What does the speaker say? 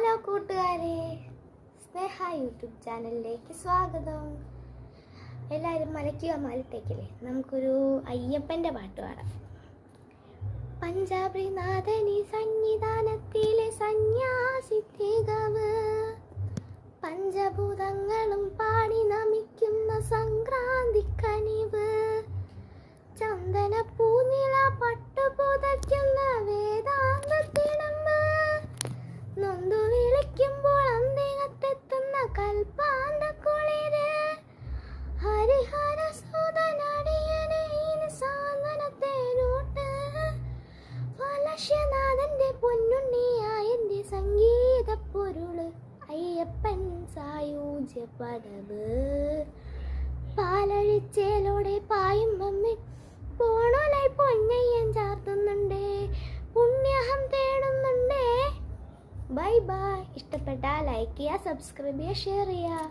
Hello കൂട്ടുകാരെ, സ്നേഹ YouTube ചാനലിലേക്ക് സ്വാഗതം. എല്ലാവരും മലയ്ക്കുക മലത്തേക്കില്ലേ, നമുക്കൊരു അയ്യപ്പൻ്റെ പാട്ട് പാടാം. പഞ്ചാബി നാഥനി സന്നിധാനത്തിലെ സന്യാസി തികവ്, പഞ്ചഭൂതങ്ങളും പാടി നമിക്കുന്ന സംക്രാന്തി കനിവ്, ചന്ദന പൂനില പട്ടുപുതയ്ക്കുന്ന വേദാന്തത്തിടമ്പ്, നൊന്തു വിളിക്കുമ്പോൾ അന്തികത്തെത്തുന്ന കൽപ്പാന്ത കുളിര്, ഹരിഹര സൂതനടിയനെ സാന്ത്വനത്തേനൂട്ട്, ഫലശ്യനാഥന്റെ പൊന്നുണ്ണിയായെന്റെ സംഗീത പൊരുള്, അയ്യപ്പൻ സായൂജ്യ പടവ്, പാലഴിച്ചേലോടെ പായും മമ്മി പോണോലായി പൊന്നയ്യൻ ചാർത്തുന്നുണ്ടേ, പുണ്യഹം തേടുന്നുണ്ടേ. Bye bye. ഇഷ്ടപ്പെട്ടാൽ ലൈക്ക് ചെയ്യുക, സബ്സ്ക്രൈബ് ചെയ്യുക, ഷെയർ ചെയ്യുക.